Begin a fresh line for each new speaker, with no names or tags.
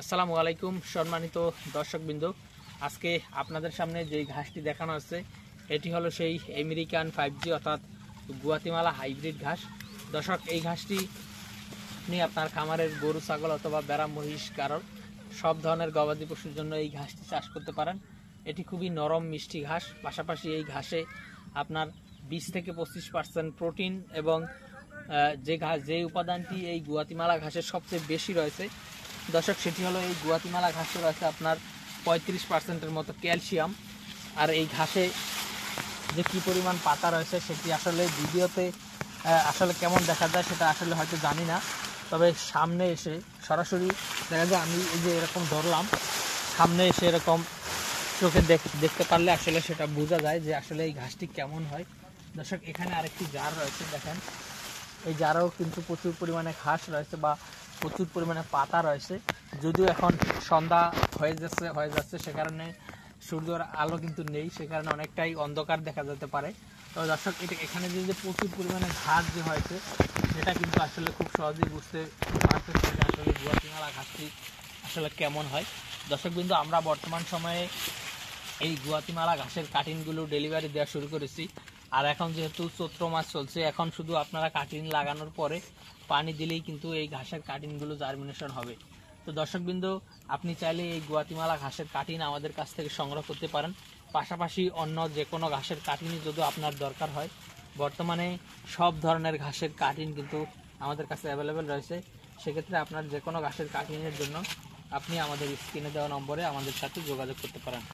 আসসালামু আলাইকুম সম্মানিত দর্শকবৃন্দ। আজকে আপনাদের সামনে যে ঘাসটি দেখানো হচ্ছে এটি হলো সেই আমেরিকান 5G অর্থাৎ গুয়াতিমালা হাইব্রিড ঘাস। দর্শক, এই ঘাসটি আপনি আপনার খামারের গরু ছাগল অথবা বেড়া মহিষ কারণ সব ধরনের গবাদি পশুর জন্য এই ঘাসটি চাষ করতে পারেন। এটি খুবই নরম মিষ্টি ঘাস, পাশাপাশি এই ঘাসে আপনার 20 থেকে 25% প্রোটিন এবং যে উপাদানটি এই গুয়াতিমালা ঘাসের সবচেয়ে বেশি রয়েছে দর্শক, সেটি হলো এই গুয়াতিমালা ঘাসে রয়েছে আপনার 35%-এর মতো ক্যালসিয়াম। আর এই ঘাসে যে কী পরিমাণ পাতা রয়েছে সেটি আসলে ভিডিওতে আসলে কেমন দেখা যায় সেটা আসলে হয়তো জানি না, তবে সামনে এসে সরাসরি দেখা যায় আমি এই যে এরকম ধরলাম, সামনে এসে এরকম চোখে দেখতে পারলে আসলে সেটা বোঝা যায় যে আসলে এই ঘাসটি কেমন হয়। দর্শক, এখানে আরেকটি জার রয়েছে, দেখেন এই জারেও কিন্তু প্রচুর পরিমাণে ঘাস রয়েছে বা প্রচুর পরিমাণে পাতা রয়েছে। যদিও এখন সন্ধ্যা হয়ে যাচ্ছে সে কারণে সূর্যের আলো কিন্তু নেই, সে কারণে অনেকটাই অন্ধকার দেখা যেতে পারে। তো দর্শক, এখানে যে প্রচুর পরিমাণে ঘাস যে হয়েছে সেটা কিন্তু আসলে খুব সহজেই বুঝতে পারতেছে যে আসলে গুয়াতিমালা ঘাসটি আসলে কেমন হয়। দর্শকবৃন্দ, আমরা বর্তমান সময়ে এই গুয়াতিমালা ঘাসের কাটিংগুলো ডেলিভারি দেওয়া শুরু করেছি। আর এখন যেহেতু চৈত্র মাস চলছে, এখন শুধু আপনারা কাটিং লাগানোর পরে পানি দিলেই কিন্তু এই ঘাসের কাটিংগুলো জার্মিনেশন হবে। তো দর্শকবৃন্দ, আপনি চাইলে এই গুয়াতিমালা ঘাসের কাটিং আমাদের কাছ থেকে সংগ্রহ করতে পারেন। পাশাপাশি অন্য যে কোনো ঘাসের কাটিংই যদি আপনার দরকার হয়, বর্তমানে সব ধরনের ঘাসের কাটিং কিন্তু আমাদের কাছে অ্যাভেলেবেল রয়েছে। সেক্ষেত্রে আপনার যে কোনো ঘাসের কাটিংয়ের জন্য আপনি আমাদের স্ক্রিনে দেওয়া নম্বরে আমাদের সাথে যোগাযোগ করতে পারেন।